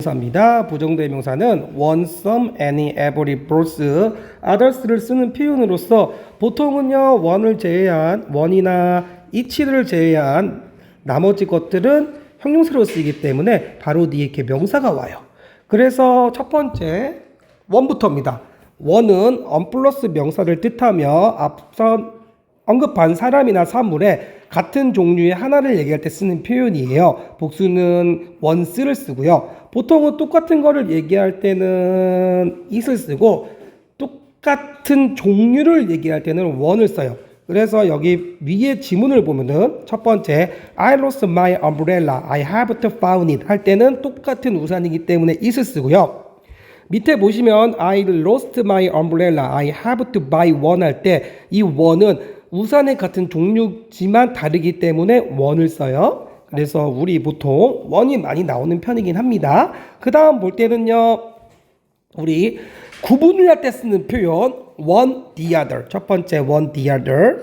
명사입니다. 부정대명사는 one, some, any, every, both, others를 쓰는 표현으로서 보통은요 one을 제외한 one이나 each를 제외한 나머지 것들은 형용사로 쓰이기 때문에 바로 뒤에 이렇게 명사가 와요. 그래서 첫 번째 one부터입니다. one은 on 플러스 명사를 뜻하며 앞선 언급한 사람이나 사물에 같은 종류의 하나를 얘기할 때 쓰는 표현이에요. 복수는 once를 쓰고요. 보통은 똑같은 거를 얘기할 때는 it을 쓰고 똑같은 종류를 얘기할 때는 one을 써요. 그래서 여기 위에 지문을 보면은 첫 번째 I lost my umbrella, I have to found it 할 때는 똑같은 우산이기 때문에 it을 쓰고요. 밑에 보시면 I lost my umbrella, I have to buy one 할 때 이 one은 우산의 같은 종류지만 다르기 때문에 one을 써요. 그래서 우리 보통 one이 많이 나오는 편이긴 합니다. 그 다음 볼 때는요, 우리 구분을 할 때 쓰는 표현 one, the other. 첫 번째 one, the other.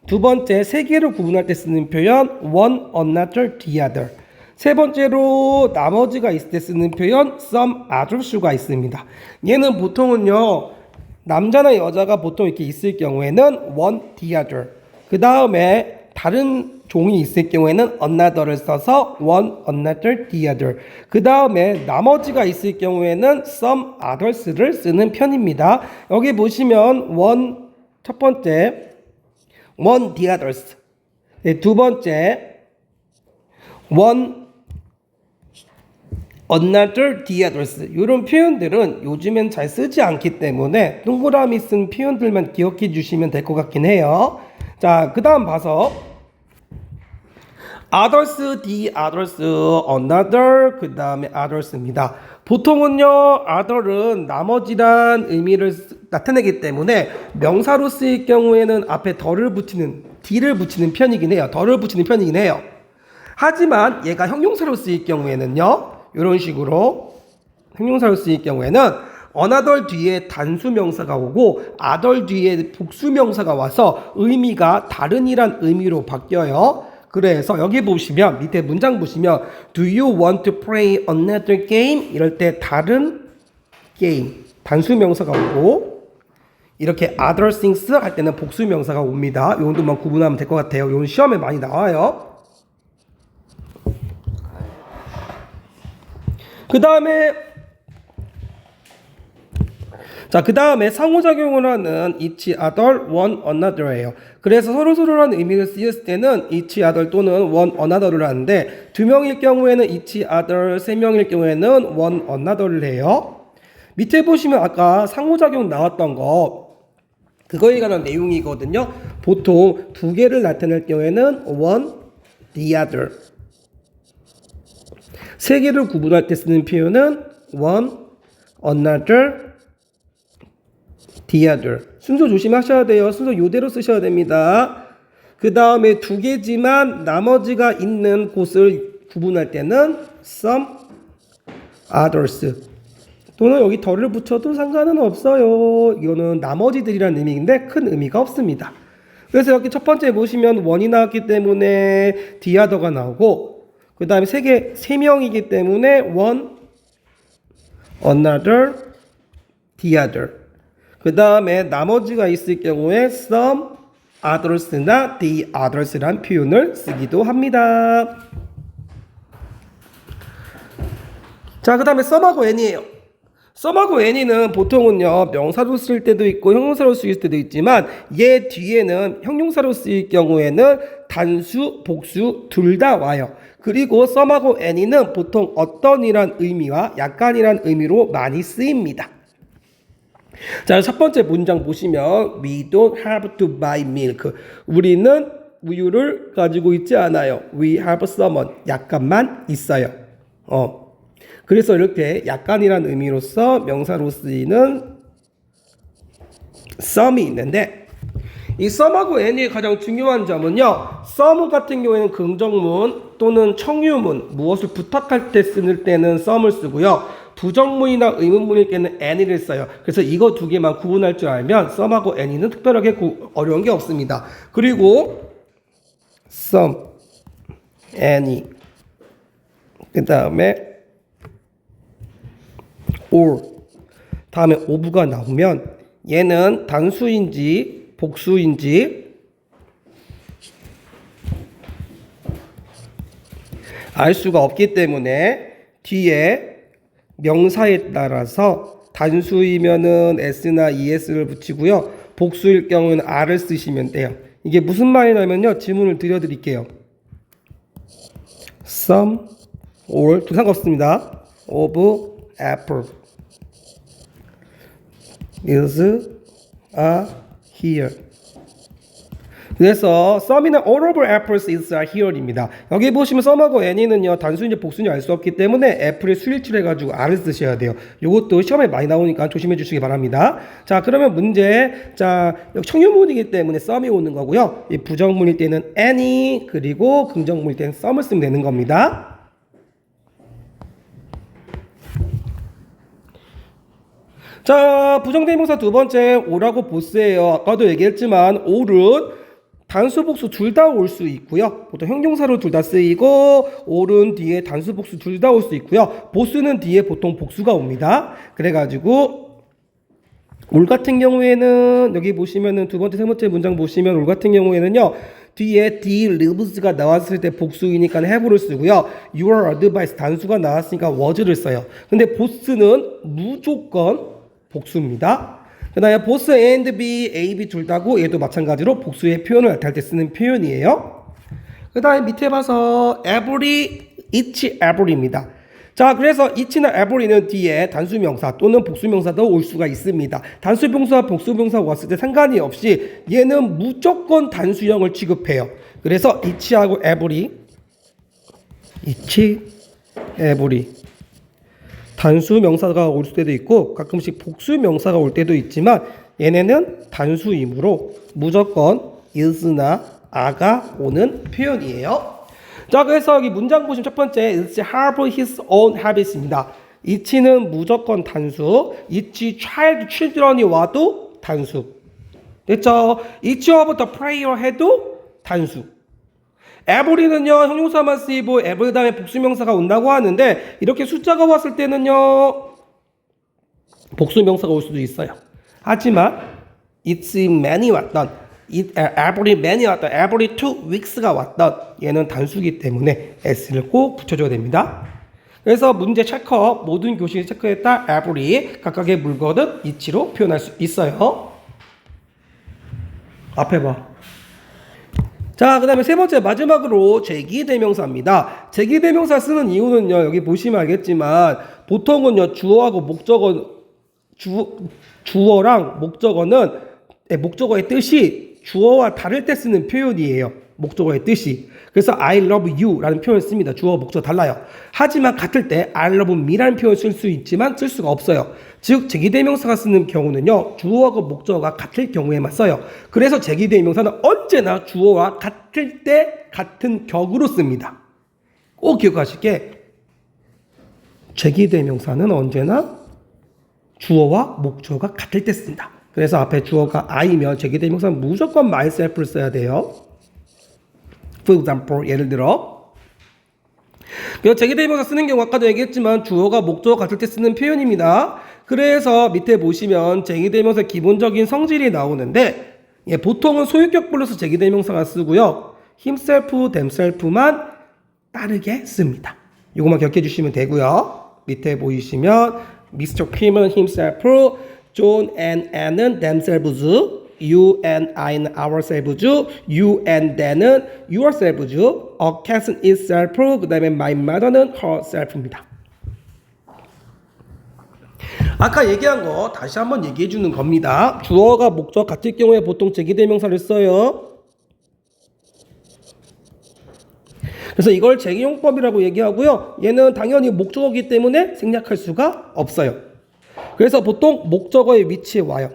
두 번째 세 개를 구분할 때 쓰는 표현 one, another, the other. 세 번째로 나머지가 있을 때 쓰는 표현 some, others가 있습니다. 얘는 보통은요 남자나 여자가 보통 이렇게 있을 경우에는 one, the other. 그 다음에 다른 종이 있을 경우에는 another를 써서 one, another, the other. 그 다음에 나머지가 있을 경우에는 some, others를 쓰는 편입니다. 여기 보시면 one 첫 번째 one, the others. 네, 두 번째 one, another, the others. 이런 표현들은 요즘엔 잘 쓰지 않기 때문에 동그라미 쓴 표현들만 기억해 주시면 될 것 같긴 해요. 자, 그 다음 봐서 others, the others, another, 그 다음에 others입니다. 보통은요 other은 나머지란 의미를 나타내기 때문에 명사로 쓰일 경우에는 앞에 더를 붙이는 d를 붙이는 편이긴 해요. 더를 붙이는 편이긴 해요. 하지만 얘가 형용사로 쓰일 경우에는요 이런 식으로 형용사로 쓰일 경우에는 another 뒤에 단수명사가 오고 other 뒤에 복수명사가 와서 의미가 다른이란 의미로 바뀌어요. 그래서 여기 보시면 밑에 문장 보시면 Do you want to play another game? 이럴 때 다른 게임 단수명사가 오고 이렇게 other things 할 때는 복수명사가 옵니다. 이 정도만 구분하면 될 것 같아요. 이건 시험에 많이 나와요. 그 다음에 상호작용을 하는 each other, one another예요. 그래서 서로서로라는 의미를 쓰였을 때는 each other 또는 one another를 하는데 두 명일 경우에는 each other, 세 명일 경우에는 one another를 해요. 밑에 보시면 아까 상호작용 나왔던 거 그거에 관한 내용이거든요. 보통 두 개를 나타낼 경우에는 one, the other. 세 개를 구분할 때 쓰는 표현은 one, another, the other. 순서 조심하셔야 돼요. 순서 이대로 쓰셔야 됩니다. 그 다음에 두 개지만 나머지가 있는 곳을 구분할 때는 some, others. 또는 여기 덜을 붙여도 상관은 없어요. 이거는 나머지들이라는 의미인데 큰 의미가 없습니다. 그래서 여기 첫 번째 보시면 one이 나왔기 때문에 the other가 나오고 그 다음에 세 명이기 때문에 one, another, the other. 그 다음에 나머지가 있을 경우에 some, others나 the others라는 표현을 쓰기도 합니다. 자, 그 다음에 some하고 any예요. some하고 any는 보통은요 명사로 쓸 때도 있고 형용사로 쓰일 때도 있지만 얘 뒤에는 형용사로 쓰일 경우에는 단수, 복수 둘 다 와요. 그리고 some하고 any는 보통 어떤이란 의미와 약간이란 의미로 많이 쓰입니다. 자, 첫 번째 문장 보시면 We don't have to buy milk. 우리는 우유를 가지고 있지 않아요. We have someone. 약간만 있어요. 그래서 이렇게 약간이란 의미로서 명사로 쓰이는 some이 있는데 이 some하고 any의 가장 중요한 점은요. some 같은 경우에는 긍정문 또는 청유문 무엇을 부탁할 때 쓰는 때는 some을 쓰고요. 부정문이나 의문문일 때는 any를 써요. 그래서 이거 두 개만 구분할 줄 알면 some하고 any는 특별하게 어려운 게 없습니다. 그리고 some, any 그 다음에 or 다음에 of가 나오면 얘는 단수인지 복수인지 알 수가 없기 때문에 뒤에 명사에 따라서 단수이면은 s나 es를 붙이고요. 복수일 경우는 r을 쓰시면 돼요. 이게 무슨 말이냐면요. 질문을 드려드릴게요. some or 두 상관없습니다. of apple is here. 그래서 some이나 all of apples is here입니다. 여기 보시면 some하고 any는요 단수인지 복수인지 알 수 없기 때문에 apple의 수일치를 해가지고 r을 쓰셔야 돼요. 이것도 시험에 많이 나오니까 조심해 주시기 바랍니다. 자, 그러면 문제, 자 여기 청유문이기 때문에 some이 오는 거고요. 이 부정문일 때는 any, 그리고 긍정문일 때는 some을 쓰면 되는 겁니다. 자, 부정대명사 두 번째 오라고 보스예요. 아까도 얘기했지만 올은 단수 복수 둘 다 올 수 있고요. 보통 형용사로 둘 다 쓰이고 올은 뒤에 단수 복수 둘 다 올 수 있고요. 보스는 뒤에 보통 복수가 옵니다. 그래가지고 올 같은 경우에는 여기 보시면은 두 번째 세 번째 문장 보시면 올 같은 경우에는요. 뒤에 D lives가 나왔을 때 복수이니까 have를 쓰고요. your advice 단수가 나왔으니까 was를 써요. 근데 보스는 무조건 복수입니다. 그 다음에 보스 A and B, A, B 둘 다고 얘도 마찬가지로 복수의 표현을 나타낼 때 쓰는 표현이에요. 그 다음에 밑에 봐서 every, each, every입니다. 자, 그래서 each나 every는 뒤에 단수명사 또는 복수명사도 올 수가 있습니다. 단수명사, 복수명사가 왔을 때 상관이 없이 얘는 무조건 단수형을 취급해요. 그래서 each하고 every, each, every 단수 명사가 올 때도 있고 가끔씩 복수 명사가 올 때도 있지만 얘네는 단수이므로 무조건 is나 a가 오는 표현이에요. 자, 그래서 여기 문장 보시면 첫 번째 each have his own habits입니다. each는 무조건 단수, each child, children이 와도 단수. 됐죠? each of the player 해도 단수. every는요 형용사만 쓰이고 every 다음에 복수명사가 온다고 하는데 이렇게 숫자가 왔을 때는요 복수명사가 올 수도 있어요. 하지만 it's many 왔던 every many 왔던 every 2 weeks가 왔던 얘는 단수기 때문에 s를 꼭 붙여줘야 됩니다. 그래서 문제 체크업 모든 교실 체크했다 every 각각의 물건은 each로 표현할 수 있어요. 앞에 봐. 자, 그 다음에 세 번째 마지막으로 제기대명사입니다. 제기대명사 쓰는 이유는요 여기 보시면 알겠지만 보통은요 주어하고 목적어 주어랑 목적어는 목적어의 뜻이 주어와 다를 때 쓰는 표현이에요. 목적어의 뜻이. 그래서 I love you 라는 표현을 씁니다. 주어 목적어 달라요. 하지만 같을 때 I love me 라는 표현을 쓸 수 있지만 쓸 수가 없어요. 즉 제기대명사가 쓰는 경우는요 주어하고 목적어가 같을 경우에만 써요. 그래서 제기대명사는 언제나 주어와 같을 때 같은 격으로 씁니다. 꼭 기억하시게 제기대명사는 언제나 주어와 목적어가 같을 때 쓴다. 그래서 앞에 주어가 I면 제기대명사는 무조건 myself를 써야 돼요. For example, 예를 들어 제기대명사 쓰는 경우 아까도 얘기했지만 주어가 목적어 같을 때 쓰는 표현입니다. 그래서 밑에 보시면 제기대명사 기본적인 성질이 나오는데 보통은 소유격 플러스 제기대명사가 쓰고요. himself, themself만 빠르게 씁니다. 이것만 기억해 주시면 되고요. 밑에 보이시면 Mr. Kim은 himself, John and Anne은 themselves, you and I는 ourselves, you and them은 yourselves, a cat은 itself, 그 다음에 my mother는 herself입니다. 아까 얘기한 거 다시 한번 얘기해 주는 겁니다. 주어가 목적 같을 경우에 보통 제기대명사를 써요. 그래서 이걸 제기용법이라고 얘기하고요. 얘는 당연히 목적어이기 때문에 생략할 수가 없어요. 그래서 보통 목적어의 위치에 와요.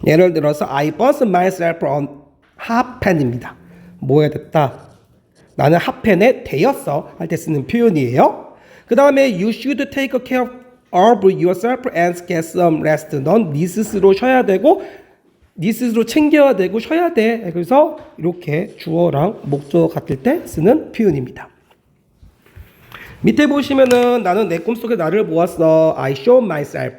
예를 들어서 I bought myself a 핫펜입니다. 뭐 해야 됐다? 나는 핫펜에 대였어 할 때 쓰는 표현이에요. 그 다음에 you should take care of yourself and get some rest. 넌 네 스스로 쉬어야 되고 네 스스로 챙겨야 되고 쉬어야 돼. 그래서 이렇게 주어랑 목적어 같을 때 쓰는 표현입니다. 밑에 보시면은 나는 내 꿈속에 나를 보았어. I showed myself.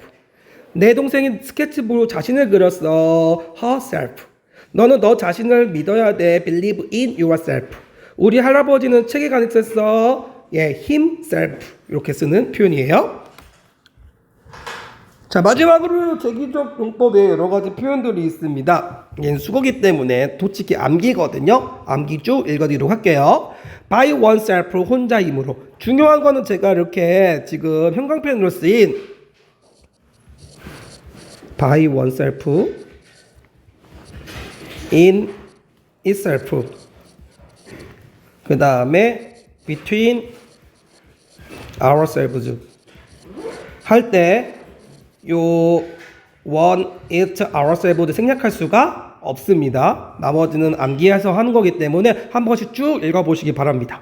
내 동생이 스케치북으로 자신을 그렸어. herself. 너는 너 자신을 믿어야 돼. Believe in yourself. 우리 할아버지는 책에 가르쳤어. himself. 이렇게 쓰는 표현이에요. 자, 마지막으로 제기적 용법에 여러 가지 표현들이 있습니다. 얘는 수거기 때문에 솔직히 암기거든요. 암기 쭉 읽어드리도록 할게요. by oneself, 혼자 힘으로. 중요한 거는 제가 이렇게 지금 형광펜으로 쓰인 by oneself, in itself, 그 다음에 between ourselves 할 때 요 one, it, ourselves 생략할 수가 없습니다. 나머지는 암기해서 하는 거기 때문에 한 번씩 쭉 읽어보시기 바랍니다.